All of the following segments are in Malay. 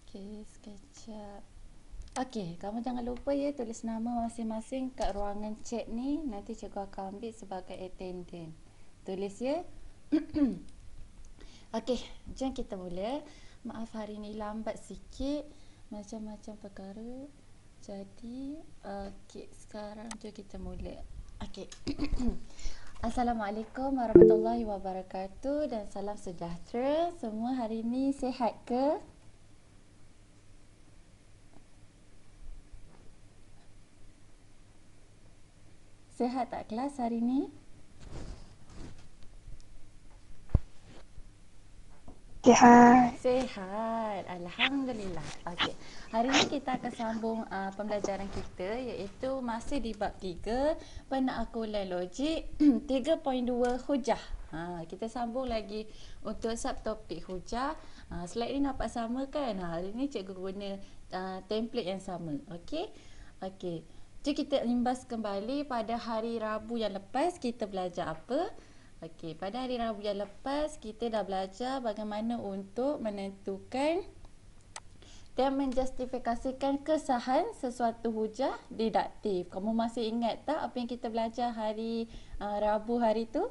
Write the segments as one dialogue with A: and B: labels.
A: Okey, sekejap. Okey, kamu jangan lupa ya tulis nama masing-masing kat ruangan chat ni. Nanti cikgu akan ambil sebagai attendant. Tulis ya. Okey, jom kita mula. Maaf hari ni lambat sikit. Macam-macam perkara. Jadi, okey, sekarang jom kita mula. Okey. Assalamualaikum warahmatullahi wabarakatuh dan salam sejahtera. Semua hari ni sihat ke? Sihat tak kelas hari ni?
B: Sihat.
A: Sihat. Alhamdulillah. Okey. Hari ni kita akan sambung pembelajaran kita iaitu masih di bab 3 penaklukan logik 3.2 hujah. Kita sambung lagi untuk subtopik hujah. Slide ni nampak sama kan? Hari ni cikgu guna template yang sama. Okey. Okey. Jom kita imbas kembali pada hari Rabu yang lepas kita belajar apa? Okey, pada hari Rabu yang lepas kita dah belajar bagaimana untuk menentukan dan menjustifikasikan kesahan sesuatu hujah deduktif. Kamu masih ingat tak apa yang kita belajar hari Rabu hari tu?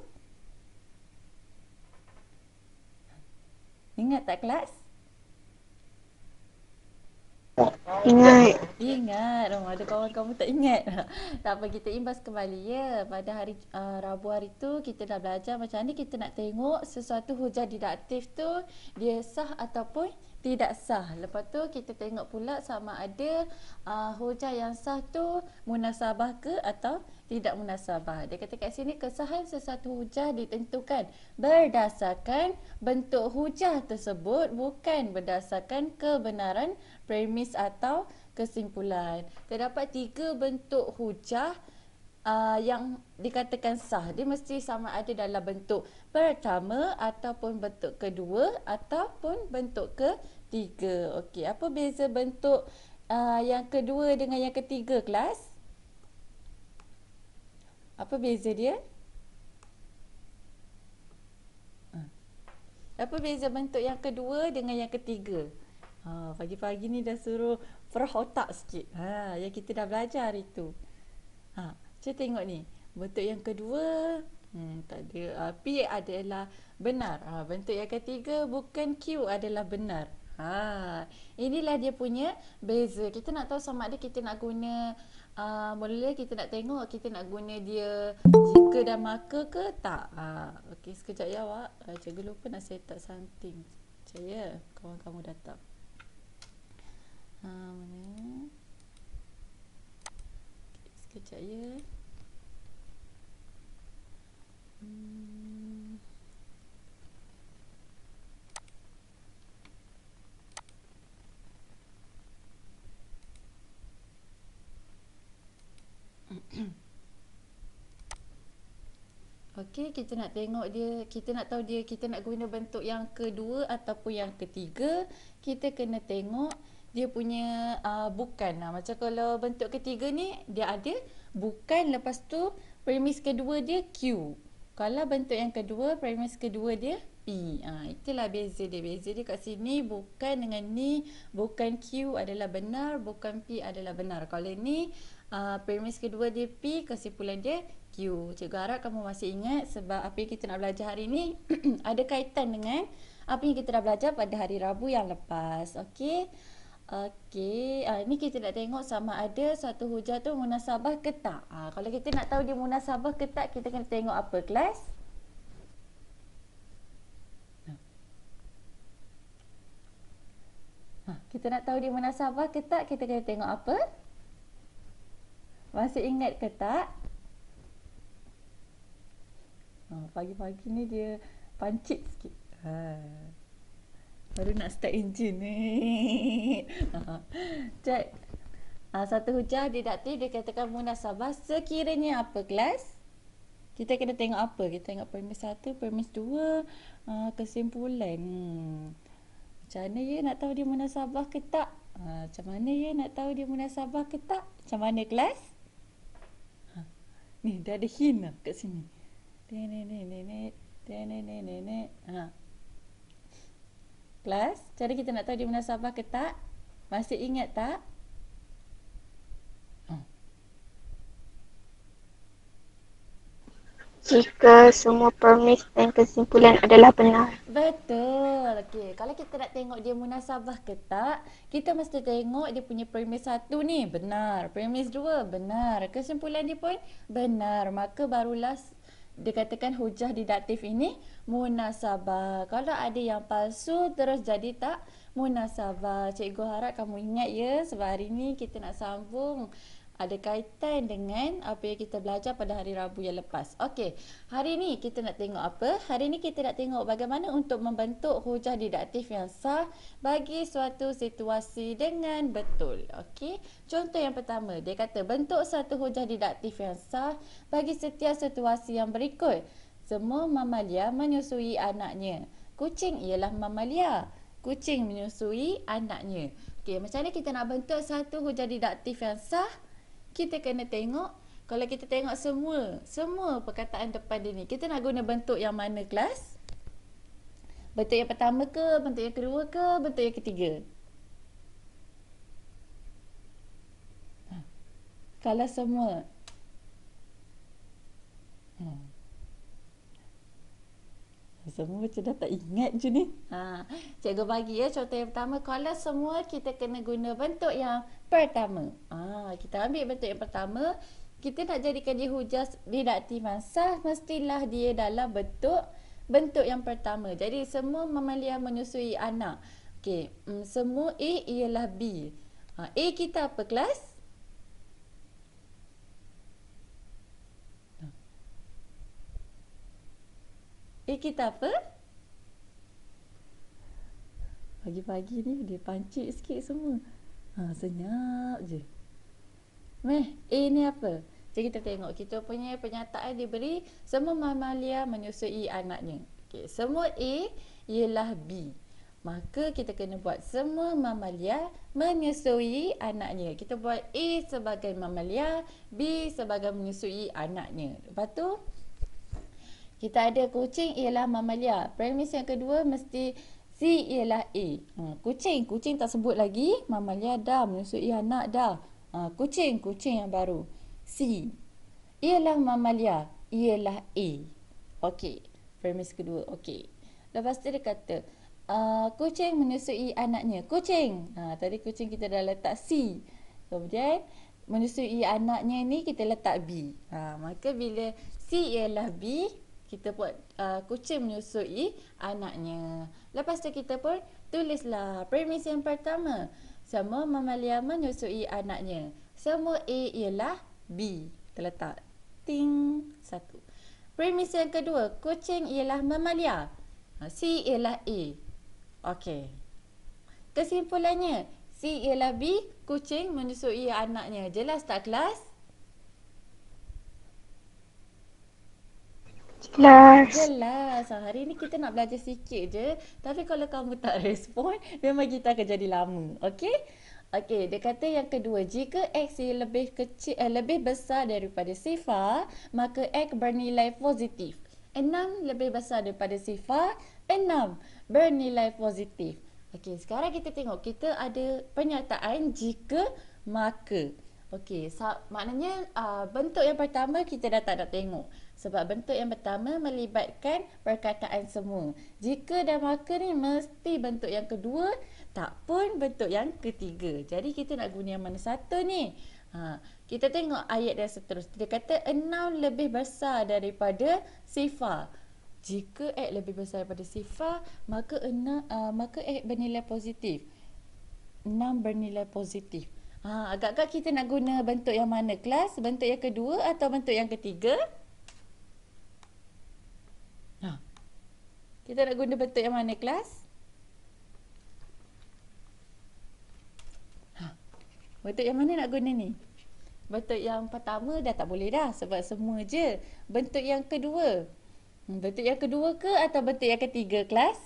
A: Ingat tak kelas?
B: Ingat.
A: Ingat. Oh, ada kawan kamu tak ingat. Tak apa, kita imbas kembali ya. Pada hari Rabu hari tu kita dah belajar macam ni kita nak tengok sesuatu hujah deduktif tu dia sah ataupun tidak sah. Lepas tu kita tengok pula sama ada hujah yang sah tu munasabah ke atau tidak munasabah. Dia kata kat sini kesahan sesuatu hujah ditentukan berdasarkan bentuk hujah tersebut bukan berdasarkan kebenaran premis atau kesimpulan. Terdapat 3 bentuk hujah yang dikatakan sah. Dia mesti sama ada dalam bentuk pertama ataupun bentuk kedua ataupun bentuk ketiga. Okey, apa beza bentuk yang kedua dengan yang ketiga kelas? Apa beza dia? Apa beza bentuk yang kedua dengan yang ketiga? Pagi-pagi ni dah suruh perah otak sikit. Yang kita dah belajar hari tu. Cuba tengok ni. Bentuk yang kedua, tak ada. P adalah benar. Bentuk yang ketiga bukan Q adalah benar. Inilah dia punya beza. Kita nak tahu sama ada kita nak guna mula kita nak tengok kita nak guna dia jika dan maka ke tak. Okey, sekejap ya awak. Cikgu lupa nak set up something. Sekejap ya. Kawan kamu datang. Mana? Okay, sekejap ya. Okey, kita nak tengok dia, kita nak tahu dia, kita nak guna bentuk yang kedua ataupun yang ketiga, kita kena tengok dia punya bukan. Macam kalau bentuk ketiga ni, dia ada bukan, lepas tu premis kedua dia Q. Kalau bentuk yang kedua, premis kedua dia P. Itulah beza dia. Beza dia kat sini bukan dengan ni, bukan Q adalah benar, bukan P adalah benar. Kalau ni premis kedua dia P, kesimpulan dia Q. Cikgu harap kamu masih ingat sebab apa yang kita nak belajar hari ni ada kaitan dengan apa yang kita dah belajar pada hari Rabu yang lepas. Okey. Okey, ni kita nak tengok sama ada satu hujah tu munasabah ke tak. Kalau kita nak tahu dia munasabah ke tak, kita kena tengok apa kelas? Kita nak tahu dia munasabah ke tak, kita kena tengok apa? Masih ingat ke tak? Pagi-pagi ni dia pancit sikit. Baru nak start enjin ni. Cek. Satu hujah deduktif dia katakan munasabah sekiranya apa kelas? Kita kena tengok apa? Kita tengok premis 1, premis 2, kesimpulan. Macam mana ya nak tahu dia munasabah ke tak? Macam mana ya nak tahu dia munasabah ke tak? Macam mana kelas? Ni dah ada hint lah kat sini. Kelas, cara kita nak tahu dia munasabah ke tak? Masih ingat tak?
B: Jika semua premis dan kesimpulan adalah benar.
A: Betul. Okey, kalau kita nak tengok dia munasabah ke tak, kita mesti tengok dia punya premis 1 ni benar, premis 2 benar, kesimpulan dia pun benar. Maka barulah dikatakan hujah didaktif ini munasabah. Kalau ada yang palsu terus jadi tak munasabah. Cikgu harap kamu ingat ya, sebab hari ni kita nak sambung ada kaitan dengan apa yang kita belajar pada hari Rabu yang lepas. Okey, hari ni kita nak tengok apa? Hari ni kita nak tengok bagaimana untuk membentuk hujah didaktif yang sah bagi suatu situasi dengan betul. Okey, contoh yang pertama, dia kata bentuk satu hujah didaktif yang sah bagi setiap situasi yang berikut. Semua mamalia menyusui anaknya. Kucing ialah mamalia. Kucing menyusui anaknya. Okey, macam mana kita nak bentuk satu hujah didaktif yang sah? Kita kena tengok, kalau kita tengok semua perkataan depan dia ni, kita nak guna bentuk yang mana kelas? Bentuk yang pertama ke, bentuk yang kedua ke, bentuk yang ketiga? Kalau semua. Semua macam dah tak ingat je ni. Cikgu bagi ya contoh yang pertama. Kalau semua kita kena guna bentuk yang pertama. Kita ambil bentuk yang pertama. Kita nak jadikan dia hujah didaktif yang sah, mestilah dia dalam bentuk yang pertama. Jadi semua mamalia menyusui anak. Okey, semua A ialah B. A kita apa kelas? Kita apa? Pagi-pagi ni dia pancit sikit semua. Senyap je. A ni apa? Jadi kita tengok kita punya pernyataan dia beri semua mamalia menyusui anaknya. Okey, semua A ialah B. Maka kita kena buat semua mamalia menyusui anaknya. Kita buat A sebagai mamalia, B sebagai menyusui anaknya. Lepas tu kita ada kucing ialah mamalia. Premis yang kedua mesti C ialah A. Kucing tak sebut lagi. Mamalia dah, menyusui anak dah. Kucing yang baru. C ialah mamalia, ialah A. Okey, premis kedua. Okey. Lepas tu dia kata kucing menyusui anaknya. Kucing. Tadi kucing kita dah letak C. Kemudian menyusui anaknya ni kita letak B. Maka bila C ialah B, kita buat kucing menyusui anaknya. Lepas tu kita pun tulislah premis yang pertama. Semua mamalia menyusui anaknya. Semua A ialah B. Kita letak ting satu. Premis yang kedua, kucing ialah mamalia. C ialah A. Okey. Kesimpulannya, C ialah B, kucing menyusui anaknya. Jelas tak kelas? Jelas. Hari ni kita nak belajar sikit je. Tapi kalau kamu tak respon, memang kita akan jadi lama. Okey? Okey, dia kata yang kedua, jika X lebih besar daripada sifar, maka X bernilai positif. 6 lebih besar daripada sifar, 6 bernilai positif. Okey, sekarang kita tengok. Kita ada pernyataan jika, maka. Okey, maknanya bentuk yang pertama kita dah tak nak tengok. Sebab bentuk yang pertama melibatkan perkataan semua. Jika dan maka ni mesti bentuk yang kedua, tak pun bentuk yang ketiga. Jadi kita nak guna yang mana satu ni? Kita tengok ayat yang seterusnya. Dia kata 6 lebih besar daripada sifar. Jika X lebih besar daripada sifar, maka X bernilai positif. 6 bernilai positif. Agak-agak kita nak guna bentuk yang mana kelas? Bentuk yang kedua atau bentuk yang ketiga? Kita nak guna bentuk yang mana kelas? Bentuk yang mana nak guna ni? Bentuk yang pertama dah tak boleh dah sebab semua je. Bentuk yang kedua. Bentuk yang kedua ke atau bentuk yang ketiga kelas?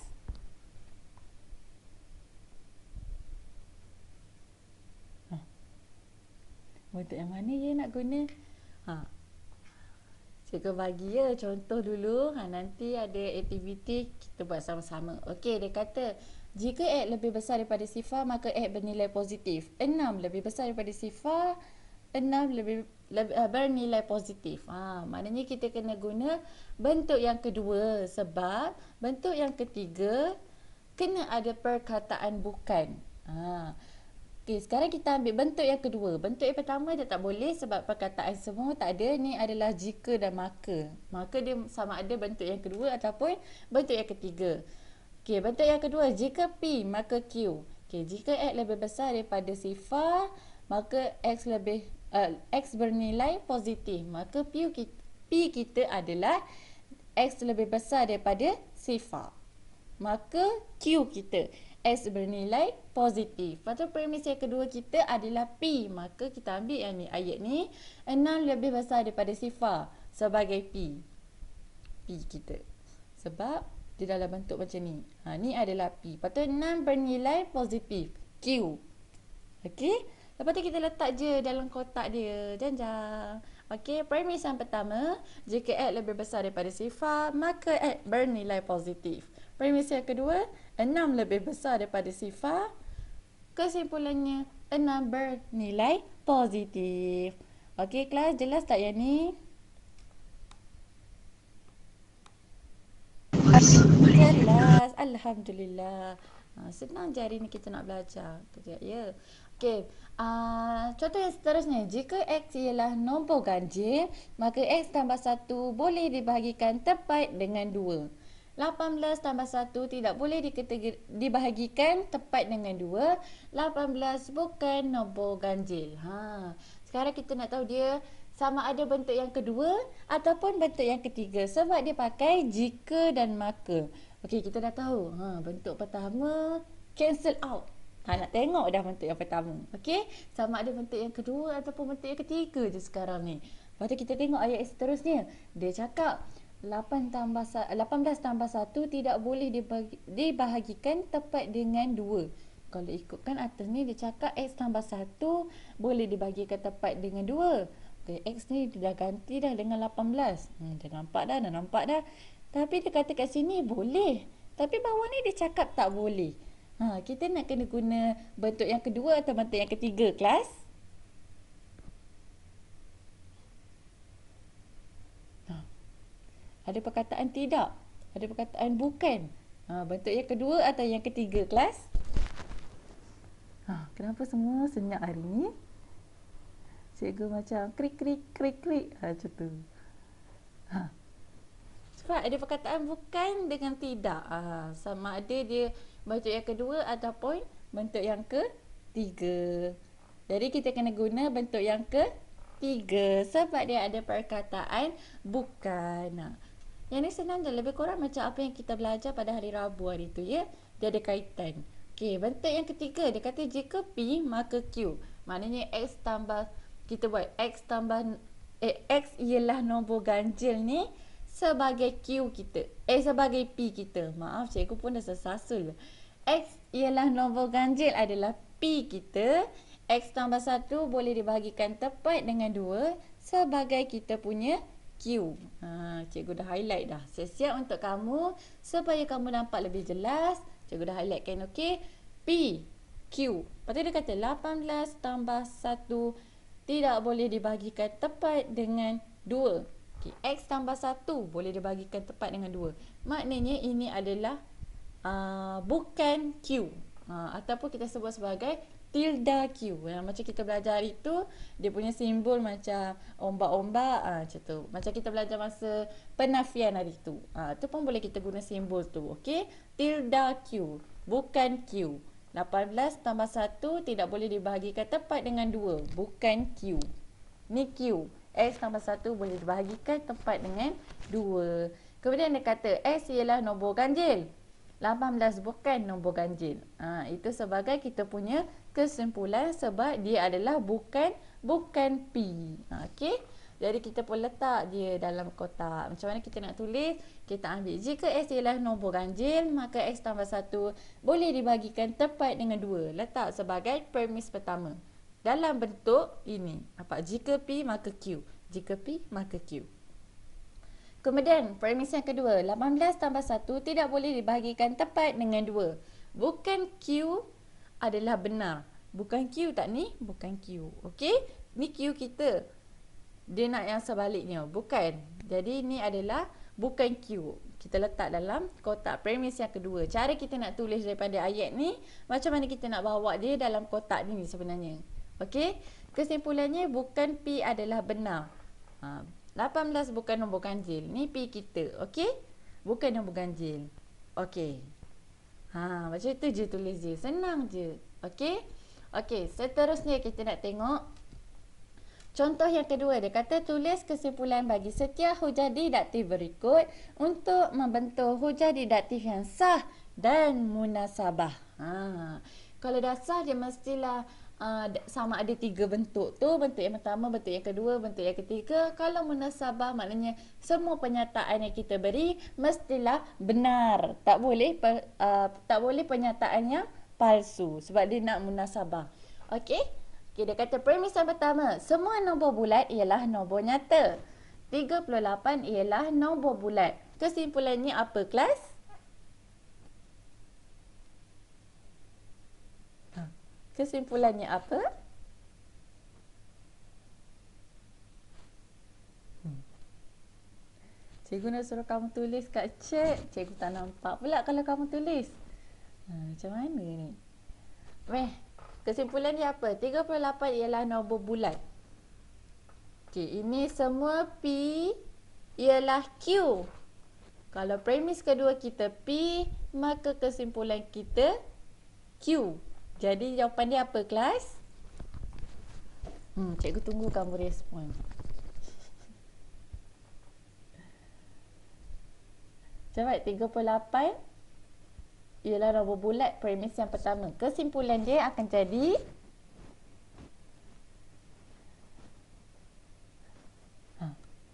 A: Bentuk yang mana ya nak guna? Cikgu bagi contoh dulu. Nanti ada aktiviti kita buat sama-sama. Okey, dia kata Jika X lebih besar daripada sifar, maka X bernilai positif. 6 lebih besar daripada sifar, 6 bernilai positif. Maknanya kita kena guna bentuk yang kedua sebab bentuk yang ketiga kena ada perkataan bukan. Okey, sekarang kita ambil bentuk yang kedua. Bentuk yang pertama dia tak boleh sebab perkataan semua tak ada. Ni adalah jika dan maka. Maka dia sama ada bentuk yang kedua ataupun bentuk yang ketiga. Okey, bentuk yang kedua, jika P maka Q. Okey, jika X lebih besar daripada sifar, maka X bernilai positif. Maka P kita adalah X lebih besar daripada sifar. Maka Q kita X bernilai positif. Lepas tu premis yang kedua kita adalah P. Maka kita ambil yang ni, ayat ni 6 lebih besar daripada sifar sebagai P. P kita. Sebab dia dalam bentuk macam ni. Ni adalah P. Lepas tu 6 bernilai positif. Q. Okey. Lepas tu kita letak je dalam kotak dia. Janjang. Okey. Premis yang pertama. Jika X lebih besar daripada sifar, maka X bernilai positif. Premis yang kedua. 6 lebih besar daripada sifar. Kesimpulannya 6 bernilai positif. Okey kelas, jelas tak yang ni? Jelas. Alhamdulillah. Senang je hari ni kita nak belajar. Kejap ya. Okey. Contoh yang seterusnya. Jika X ialah nombor ganjil, maka X tambah 1 boleh dibahagikan tepat dengan 2. 18 tambah 1 tidak boleh dibahagikan tepat dengan 2. 18 bukan nombor ganjil. Sekarang kita nak tahu dia sama ada bentuk yang kedua ataupun bentuk yang ketiga sebab dia pakai jika dan maka. Okey, kita dah tahu. Bentuk pertama cancel out. Nak tengok dah bentuk yang pertama. Okey, sama ada bentuk yang kedua ataupun bentuk yang ketiga je sekarang ni. Lepas tu kita tengok ayat seterusnya. Dia cakap 18 tambah 1 tidak boleh dibahagikan tepat dengan 2. Kalau ikutkan atas ni dia cakap X tambah 1 boleh dibahagikan tepat dengan 2. Okay, X ni dia dah ganti dah dengan 18. Dah nampak dah. Tapi dia kata kat sini boleh. Tapi bawah ni dia cakap tak boleh. Kita nak kena guna bentuk yang kedua atau bentuk yang ketiga, kelas? Ada perkataan tidak? Ada perkataan bukan? Bentuk yang kedua atau yang ketiga, kelas? Kenapa semua senyap hari ni? Cikgu macam krik. Macam tu. Sebab ada perkataan bukan dengan tidak. Sama ada dia bentuk yang kedua ataupun bentuk yang ketiga. Jadi kita kena guna bentuk yang ketiga sebab dia ada perkataan bukan. Yang ni senang je, lebih kurang macam apa yang kita belajar pada hari Rabu hari tu ya. Dia ada kaitan. Okey, bentuk yang ketiga dia kata jika P maka Q. Maknanya X tambah, kita buat X tambah X ialah nombor ganjil ni sebagai Q kita. Sebagai P kita. Maaf cikgu pun dah tersasul. X ialah nombor ganjil adalah P kita. X tambah 1 boleh dibahagikan tepat dengan 2 sebagai kita punya Q. Cikgu dah highlight dah. Siap-siap untuk kamu supaya kamu nampak lebih jelas. Cikgu dah highlightkan, okey. P, Q. Lepas tu dia kata 18 tambah 1 tidak boleh dibahagikan tepat dengan 2. Okay. X tambah 1 boleh dibahagikan tepat dengan 2. Maknanya ini adalah bukan Q. Ataupun kita sebut sebagai tilde Q. Macam kita belajar hari tu, dia punya simbol macam ombak-ombak. Macam tu. Macam kita belajar masa penafian hari tu. Tu pun boleh kita guna simbol tu. Okay. Tilde Q. Bukan Q. 18 tambah 1 tidak boleh dibahagikan tepat dengan 2. Bukan Q. Ni Q. X tambah 1 boleh dibahagikan tepat dengan 2. Kemudian dia kata X ialah nombor ganjil. 18 bukan nombor ganjil. Itu sebagai kita punya kesimpulan sebab dia adalah bukan P. Okey. Jadi kita pun letak dia dalam kotak. Macam mana kita nak tulis? Kita ambil jika X ialah nombor ganjil, maka X tambah 1 boleh dibahagikan tepat dengan 2. Letak sebagai premis pertama. Dalam bentuk ini. Jika P maka Q. Jika P maka Q. Kemudian premis yang kedua. 18 tambah 1 tidak boleh dibahagikan tepat dengan 2. Bukan Q adalah benar. Bukan Q tak ni? Bukan Q. Okey? Ni Q kita. Dia nak yang sebaliknya. Bukan. Jadi ni adalah bukan Q. Kita letak dalam kotak premis yang kedua. Cara kita nak tulis daripada ayat ni, macam mana kita nak bawa dia dalam kotak ni sebenarnya. Okey? Kesimpulannya bukan P adalah benar. 18 bukan nombor ganjil. Ni P kita. Okey? Bukan nombor ganjil. Okey. Macam tu je tulis je. Senang je. Okey? Okey, seterusnya kita nak tengok contoh yang kedua. Dia kata tulis kesimpulan bagi setiap hujah didaktif berikut untuk membentuk hujah didaktif yang sah dan munasabah. Kalau dah sah dia mestilah sama ada 3 bentuk tu. Bentuk yang pertama, bentuk yang kedua, bentuk yang ketiga. Kalau munasabah maknanya semua pernyataan yang kita beri mestilah benar. Tak boleh pernyataan yang palsu sebab dia nak munasabah. Okey? Okay, dia kata premis yang pertama, semua nombor bulat ialah nombor nyata. 38 ialah nombor bulat. Kesimpulannya apa, kelas? Kesimpulannya apa? Cikgu nak suruh kamu tulis kat chat. Cikgu tak nampak pula kalau kamu tulis. Macam mana ni? Kesimpulan dia apa? 38 ialah nombor bulat. Okey, ini semua P ialah Q. Kalau premis kedua kita P, maka kesimpulan kita Q. Jadi jawapan dia apa, kelas? Cikgu tunggu kamu respon. Cepat, 38 ialah nombor bulat premis yang pertama. Kesimpulan dia akan jadi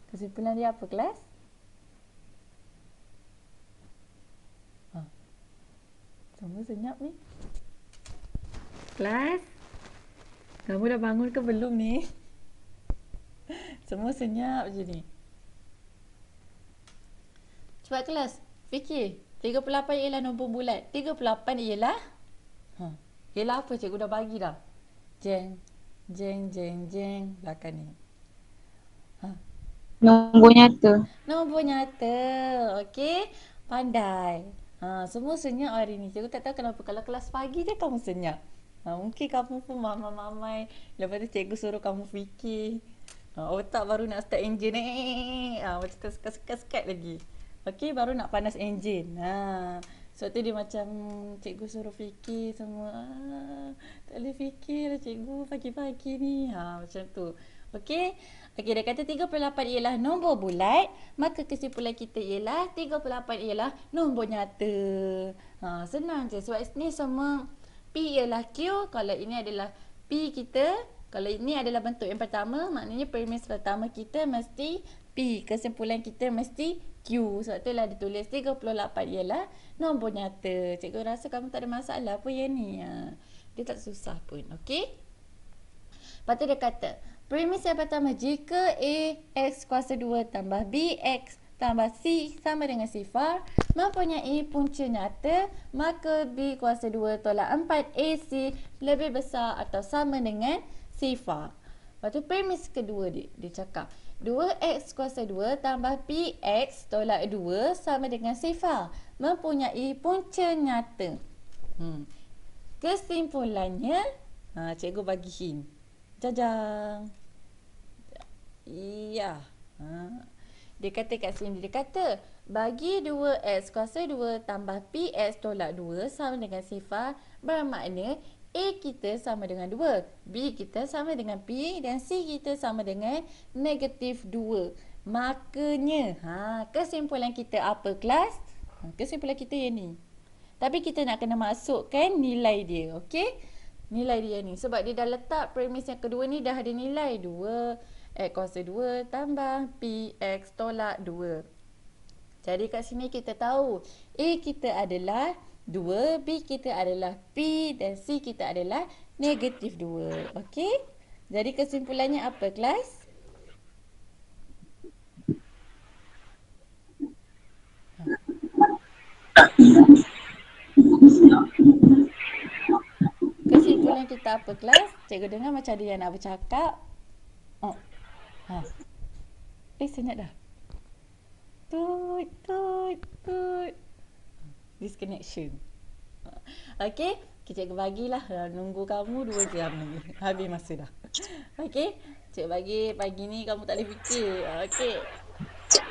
A: kesimpulan dia apa, kelas? Semua senyap ni. Kelas, kamu dah bangun ke belum ni? Semua senyap je ni. Cepat kelas, fikir. 38 ialah nombor bulat. 38 ialah ialah apa, cikgu dah bagi dah. Jeng, jeng, jeng, jeng. Belakang ni.
B: Nombor nyata.
A: Nombor nyata. Okey. Pandai. Semua senyap hari ni. Cikgu tak tahu kenapa. Kalau kelas pagi je kamu senyap. Mungkin kamu pun mamai-mamai. Lepas tu cikgu suruh kamu fikir. Otak baru nak start engine. Macam tu sekat-sekat lagi. Okey, baru nak panas enjin. Sebab tu dia macam cikgu suruh fikir semua. Tak boleh fikir lah cikgu pagi-pagi ni. Macam tu. Okey. Okey, dia kata 38 ialah nombor bulat. Maka kesimpulan kita ialah 38 ialah nombor nyata. Senang je. Sebab ni semua P ialah Q. Kalau ini adalah P kita. Kalau ini adalah bentuk yang pertama. Maknanya premis pertama kita mesti P. Kesimpulan kita mesti Q. Sebab tu lah ditulis 38 ialah nombor nyata. Cikgu rasa kamu tak ada masalah pun yang ni. Dia tak susah pun. Okey. Lepas tu dia kata, premis yang pertama, jika A X kuasa 2 tambah B X tambah C sama dengan sifar, mempunyai punca nyata, maka B kuasa 2 tolak 4 AC lebih besar atau sama dengan sifar. Lepas tu premis kedua dia cakap, 2x kuasa 2 tambah px tolak 2 sama dengan sifar, mempunyai punca nyata. Kesimpulannya, cikgu bagi hint. Jajang. Iya. Dia kata kat sini, dia kata bagi 2x kuasa 2 tambah px tolak 2 sama dengan sifar, bermakna A kita sama dengan 2, B kita sama dengan P dan C kita sama dengan negatif 2. Makanya, kesimpulan kita apa, kelas? Kesimpulan kita yang ni. Tapi kita nak kena masukkan nilai dia, okey? Nilai dia ni. Sebab dia dah letak premis yang kedua ni dah ada nilai 2 X kuasa 2 tambah PX tolak 2. Jadi kat sini kita tahu A kita adalah 2, B kita adalah P dan C kita adalah negatif 2. Okey? Jadi kesimpulannya apa, kelas? kesimpulan kita apa kelas? Cikgu dengar macam ada yang nak bercakap. Oh. Ha. Senyap dah. Tut, tut, tut. Disconnection. Okey, cikgu bagilah. Nunggu kamu 2 jam lagi. Habis masa dah. Okey, cikgu bagi pagi ni kamu tak boleh fikir. Okey.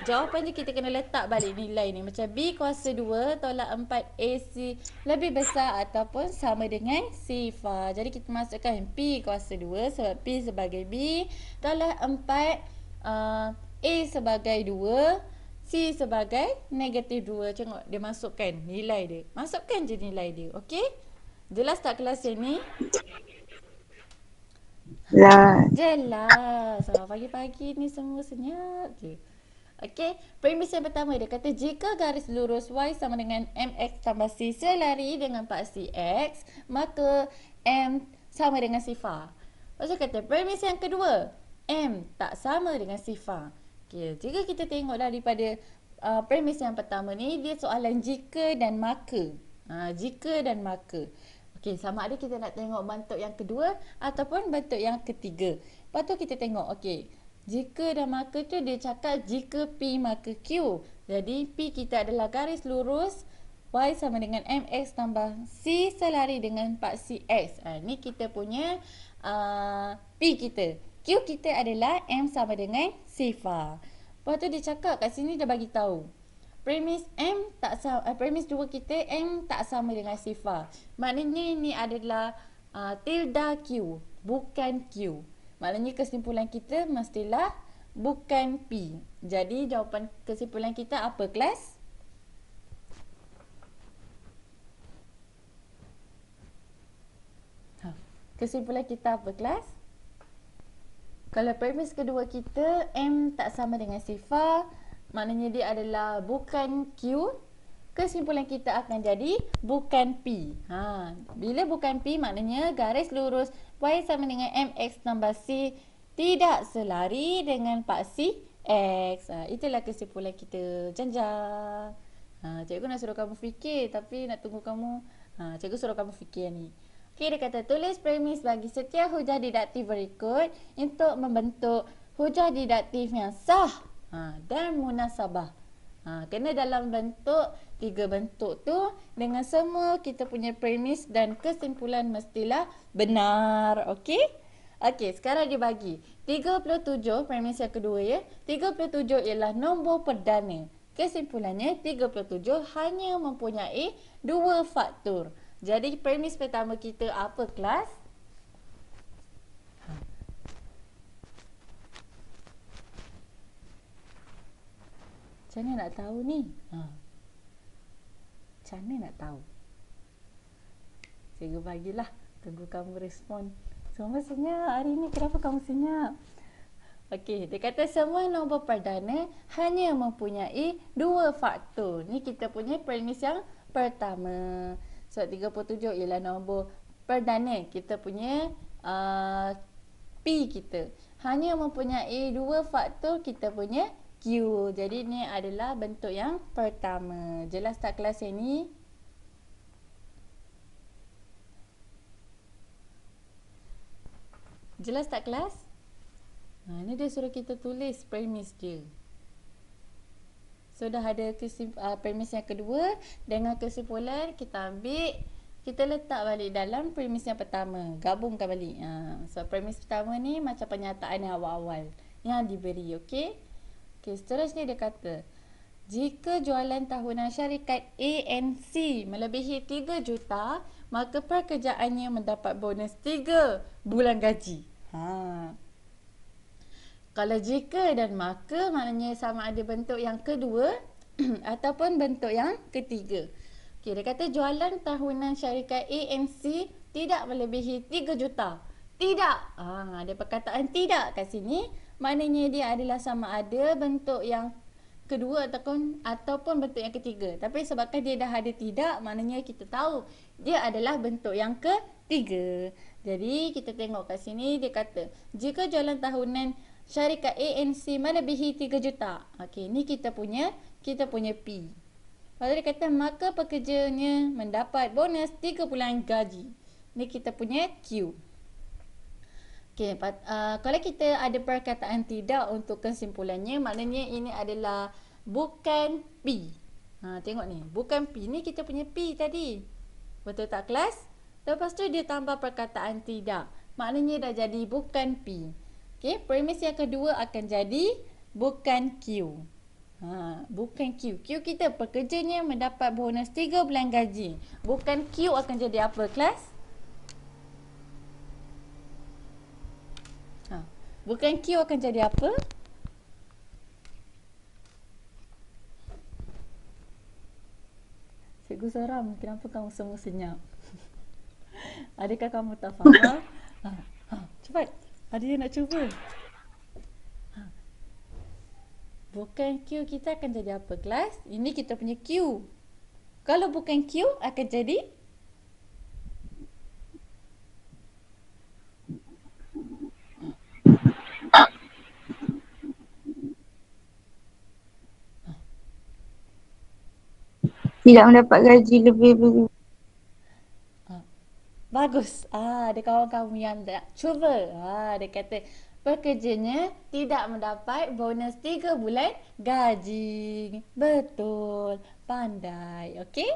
A: Jawapan je kita kena letak balik nilai ni. Macam B kuasa 2 tolak 4 AC lebih besar ataupun sama dengan sifar. Jadi kita masukkan P kuasa 2 sebab P sebagai B tolak 4 A sebagai 2, C sebagai negatif 2. Tengok dia masukkan nilai dia. Masukkan je nilai dia. Okey? Jelas tak kelas yang ni? Jelas. Pagi-pagi ni semua senyap je. Okey, premis yang pertama dia kata jika garis lurus Y sama dengan MX tambah C selari dengan paksi X, maka M sama dengan sifar. Lepas tu kata premis yang kedua, M tak sama dengan sifar. Okey, jika kita tengok daripada premis yang pertama ni, dia soalan jika dan maka. Jika dan maka. Okey, sama ada kita nak tengok bentuk yang kedua ataupun bentuk yang ketiga. Lepas tu kita tengok, okey, jika dan maka tu dia cakap jika P maka Q. Jadi P kita adalah garis lurus Y sama dengan MX tambah C selari dengan paksi X. Ni kita punya P kita. Q kita adalah M sama dengan sifar. Lepas tu dia cakap kat sini dia bagi tahu. Premis M tak sama, premis 2 kita M tak sama dengan sifar. Maknanya ni adalah tilde Q, bukan Q. Maknanya kesimpulan kita mestilah bukan P. Jadi jawapan kesimpulan kita apa kelas? Kesimpulan kita apa kelas? Kalau premis kedua kita M tak sama dengan sifar, maknanya dia adalah bukan Q. Kesimpulan kita akan jadi bukan P. Bila bukan P maknanya garis lurus Y sama dengan MX tambah C tidak selari dengan paksi X. Itulah kesimpulan kita. Janjang. Cikgu nak suruh kamu fikir tapi nak tunggu kamu. Cikgu suruh kamu fikir ni. Okey, dia kata tulis premis bagi setiap hujah didaktif berikut untuk membentuk hujah didaktif yang sah dan munasabah. Kena dalam bentuk 3 bentuk tu dengan semua kita punya premis dan kesimpulan mestilah benar. Okey? Okey, sekarang dia bagi 37 premis yang kedua ya. 37 ialah nombor perdana. Kesimpulannya 37 hanya mempunyai 2 faktor. Jadi premis pertama kita apa kelas? Macam mana nak tahu ni? Macam mana nak tahu? Cikgu bagilah. Tunggu kamu respon. Semua senyap. Hari ni kenapa kamu senyap? Okey, dia kata semua nombor perdana hanya mempunyai 2 faktor. Ni kita punya premis yang pertama. So 37 ialah nombor perdana. Kita punya P kita. Hanya mempunyai 2 faktor kita punya Q. Jadi ni adalah bentuk yang pertama. Jelas tak kelas ini? Jelas tak kelas? Ni dia suruh kita tulis premis dia. So dah ada premis yang kedua. Dengan kesimpulan kita ambil, kita letak balik dalam premis yang pertama. Gabungkan balik. So premis pertama ni macam pernyataan yang awal-awal yang diberi. Okey? Okey, seterusnya dia kata jika jualan tahunan syarikat ANC melebihi 3 juta, maka pekerjaannya mendapat bonus 3 bulan gaji. Kalau jika dan maka maknanya sama ada bentuk yang kedua ataupun bentuk yang ketiga. Okey, dia kata jualan tahunan syarikat ANC tidak melebihi 3 juta. Tidak. Ada perkataan tidak kat sini. Maknanya dia adalah sama ada bentuk yang kedua ataupun bentuk yang ketiga. Tapi sebabkan dia dah ada tidak, maknanya kita tahu dia adalah bentuk yang ketiga. Jadi kita tengok kat sini dia kata jika jualan tahunan syarikat ANC melebihi 3 juta. Okey, ni kita punya P. Lalu dia kata maka pekerjanya mendapat bonus 3 bulan gaji. Ni kita punya Q. Okey, kalau kita ada perkataan tidak untuk kesimpulannya, maknanya ini adalah bukan P. Tengok ni, bukan P. Ni kita punya P tadi. Betul tak kelas? Lepas tu dia tambah perkataan tidak. Maknanya dah jadi bukan P. Okey, premis yang kedua akan jadi bukan Q. Bukan Q. Q kita pekerjanya mendapat bonus 3 bulan gaji. Bukan Q akan jadi apa kelas? Bukan Q akan jadi apa? Cikgu seram, kenapa kamu semua senyap? Adakah kamu tak faham? Cepat, ada yang nak cuba? Bukan Q kita akan jadi apa kelas? Ini kita punya Q. Kalau bukan Q akan jadi?
B: Tidak mendapat gaji lebih.
A: Bagus. Ada kawan kamu yang tak cuba. Dia kata pekerjanya tidak mendapat bonus 3 bulan gaji. Betul. Pandai. Okey?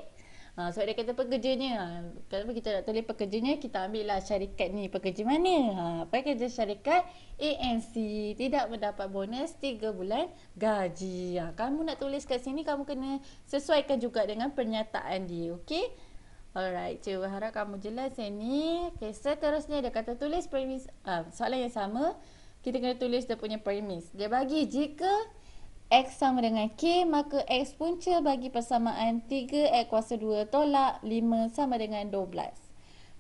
A: Sebab dia kata pekerjanya. Kalau kita nak tulis pekerjanya, kita ambil lah syarikat ni. Pekerja mana? Pekerja syarikat ANC. Tidak mendapat bonus 3 bulan gaji. Kamu nak tulis kat sini, kamu kena sesuaikan juga dengan pernyataan dia. Okey? Alright, cikgu harap kamu jelas yang ni. Okay, seterusnya dia kata tulis premis. Soalan yang sama. Kita kena tulis dia punya premis. Dia bagi jika X sama dengan K, maka X punca bagi persamaan 3 X kuasa 2 tolak 5 sama dengan 12.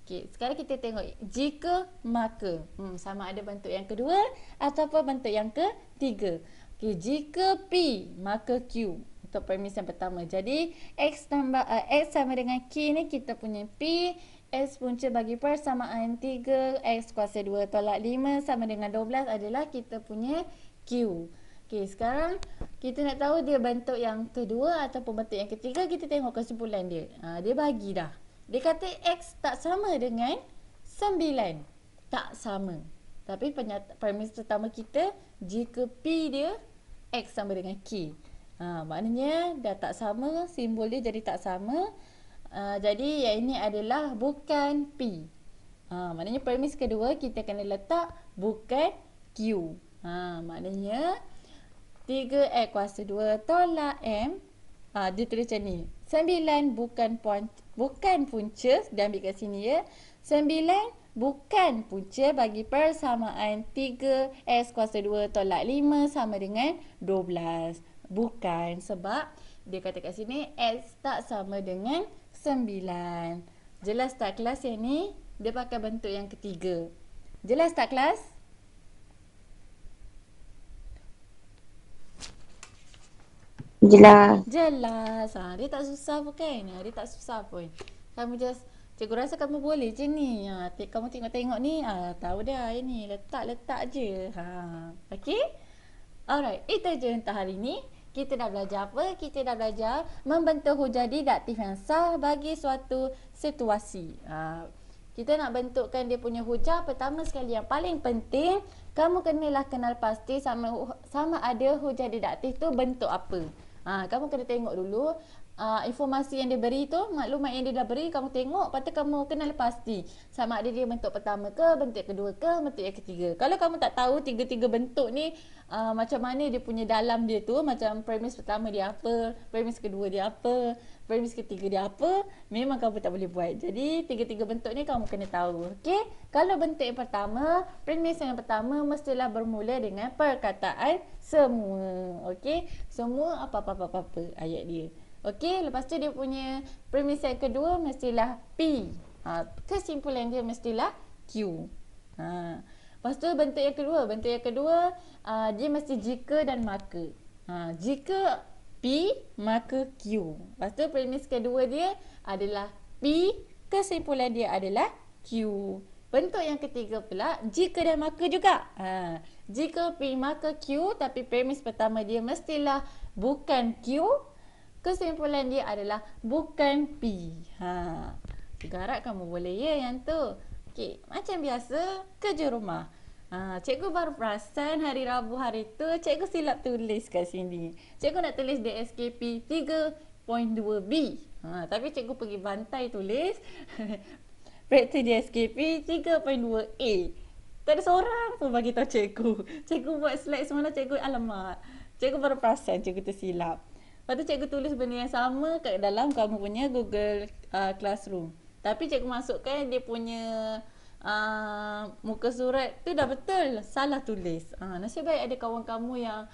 A: Okay, sekarang kita tengok jika maka. Sama ada bentuk yang kedua ataupun bentuk yang ketiga. Okay, jika P maka Q. Untuk premis yang pertama. Jadi X sama dengan K ni kita punya P. X punca bagi persamaan 3 X kuasa 2 tolak 5 sama dengan 12 adalah kita punya Q. Okey, sekarang kita nak tahu dia bentuk yang kedua ataupun bentuk yang ketiga. Kita tengok kesimpulan dia. Dia bagi dah. Dia kata X tak sama dengan 9. Tak sama. Tapi premis pertama kita, jika P dia X sama dengan K. Maknanya dah tak sama, simbol dia jadi tak sama. Jadi yang ini adalah bukan P. Maknanya premis kedua kita kena letak bukan Q. Maknanya 3X kuasa 2 tolak M. Dia tulis macam ni. 9 bukan punca. Dia ambil kat sini ya. 9 bukan punca bagi persamaan 3X kuasa 2 tolak 5 sama dengan 12. Bukan, sebab dia kata kat sini X tak sama dengan 9. Jelas tak kelas yang ni? Dia pakai bentuk yang ketiga. Jelas tak kelas?
B: Jelas.
A: Jelas. Dia tak susah pun kan? Dia tak susah pun. Kamu just, cikgu rasa kamu boleh je ni. Kamu tengok-tengok ni, tahu dah ini. Letak-letak je. Okay? Alright, itu je untuk hari ni. Kita dah belajar apa? Kita dah belajar membentuk hujah didaktif yang sah bagi suatu situasi. Kita nak bentukkan dia punya hujah. Pertama sekali yang paling penting, kamu kenalah kenal pasti sama ada hujah didaktif tu bentuk apa. Kamu kena tengok dulu informasi yang dia beri tu, maklumat yang dia dah beri, kamu tengok, lepas tu kamu kenal pasti sama ada dia bentuk pertama ke, bentuk kedua ke, bentuk yang ketiga. Kalau kamu tak tahu tiga-tiga bentuk ni macam mana dia punya dalam dia tu, macam premis pertama dia apa, premis kedua dia apa, premis ketiga dia apa, memang kamu tak boleh buat. Jadi tiga-tiga bentuk ni kamu kena tahu. Okey? Kalau bentuk yang pertama, premis yang pertama mestilah bermula dengan perkataan semua. Okey? Semua apa-apa ayat dia. Okey, lepas tu dia punya premis yang kedua mestilah P. Kesimpulan dia mestilah Q. Lepas tu bentuk yang kedua dia mesti jika dan maka. Jika P maka Q. Lepas tu premis kedua dia adalah P, kesimpulan dia adalah Q. Bentuk yang ketiga pula jika dan maka juga. Jika P maka Q, tapi premis pertama dia mestilah bukan Q. Kesimpulan dia adalah bukan P. Cikgu harap kamu boleh ya yang tu. Okey, macam biasa, kerja rumah. Cikgu baru perasan hari Rabu hari tu, cikgu silap tulis kat sini. Cikgu nak tulis DSKP 3.2B. Tapi cikgu pergi bantai tulis praktik DSKP 3.2A. Tak ada seorang pun bagi tahu cikgu. Cikgu buat slide semalam, cikgu alamak. Cikgu baru perasan cikgu tersilap. Lepas tu cikgu tulis benda yang sama kat dalam kamu punya Google Classroom. Tapi cikgu masukkan dia punya muka surat tu dah betul, salah tulis. Nasib baik ada kawan kamu yang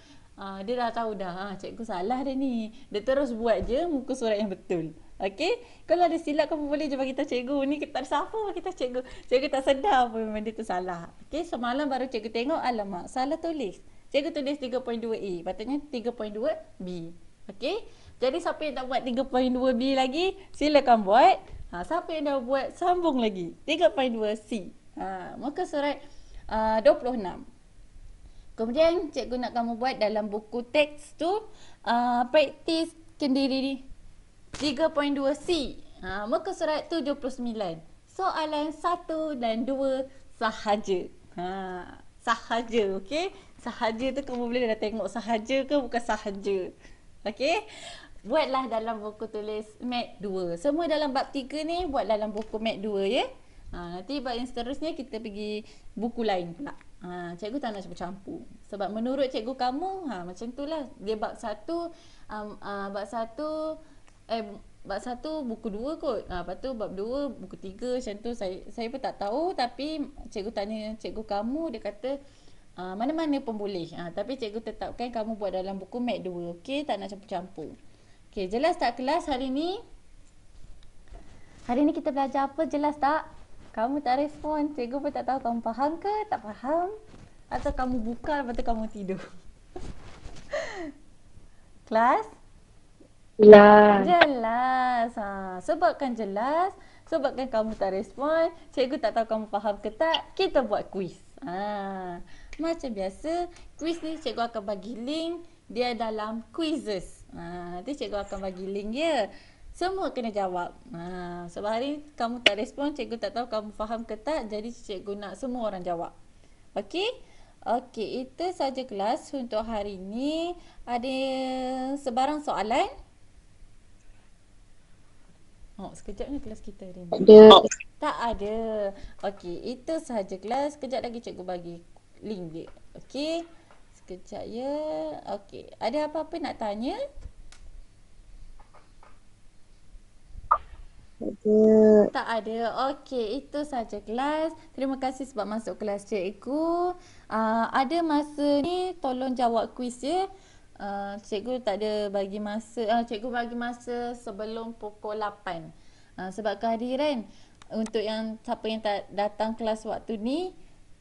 A: dia dah tahu dah, cikgu salah dah ni. Dia terus buat je muka surat yang betul. Okey, kalau ada silap kamu boleh je bagi tahu cikgu. Ni tak ada siapa bagi tahu cikgu. Cikgu tak sedar pun memang dia tu salah. Okey, semalam baru cikgu tengok, alamak, salah tulis. Cikgu tulis 3.2A, patutnya 3.2B. Okey, jadi siapa yang tak buat 3.2B lagi, silakan buat. Siapa yang dah buat, sambung lagi 3.2C. Muka surat 26. Kemudian cikgu nak kamu buat dalam buku teks tu praktis kendiri 3.2C. Muka surat 79. Soalan 1 dan 2 sahaja. Sahaja, okey? Sahaja tu kamu boleh dah tengok sahaja ke bukan sahaja. Okey? Buatlah dalam buku tulis Mat 2. Semua dalam bab 3 ni buat dalam buku Mat 2 ya. Nanti bab yang seterusnya kita pergi buku lain pula. Cikgu tak nak campur-campur. Sebab menurut cikgu kamu, macam tu lah. Dia bab 1, bab 1 buku 2 kot. Lepas tu bab 2 buku 3 macam tu. Saya pun tak tahu, tapi cikgu tanya cikgu kamu, dia kata mana-mana pun boleh. Tapi cikgu tetapkan kamu buat dalam buku Mat 2. Okey, tak nak campur-campur. Okey, jelas tak kelas hari ni? Hari ni kita belajar apa, jelas tak? Kamu tak respon. Cikgu pun tak tahu kamu faham ke tak faham. Atau kamu buka lepas tu kamu tidur. Kelas?
B: Jelas.
A: Jelas. Sebabkan jelas, sebabkan kamu tak respon, cikgu tak tahu kamu faham ke tak, kita buat kuis. Macam biasa, kuis ni cikgu akan bagi link dia dalam quizzes. Nanti cikgu akan bagi link dia. Semua kena jawab. Sebab hari kamu tak respon, cikgu tak tahu kamu faham ke tak, jadi cikgu nak semua orang jawab. Okey? Okey, itu saja kelas untuk hari ini. Ada sebarang soalan? Sekejap ni kelas kita hari ni.
B: Ada.
A: Tak ada. Okey, itu sahaja kelas. Sekejap lagi cikgu bagi link dia. Okey. Sekejap ya. Okey. Ada apa-apa nak tanya?
B: Ada.
A: Tak ada. Okey, itu sahaja kelas. Terima kasih sebab masuk kelas cikgu. Ada masa ni tolong jawab kuis ya. Cikgu tak ada bagi masa. Cikgu bagi masa sebelum pukul 8. Sebab kehadiran untuk yang siapa yang tak datang kelas waktu ni,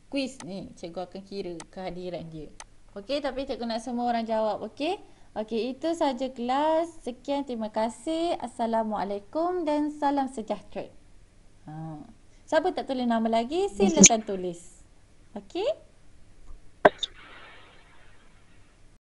A: kuis ni cikgu akan kira kehadiran dia. Okey, tapi cikgu nak semua orang jawab, okey? Okey, itu saja kelas. Sekian, terima kasih. Assalamualaikum dan salam sejahtera. Siapa tak tulis nama lagi, silakan tulis. Okey?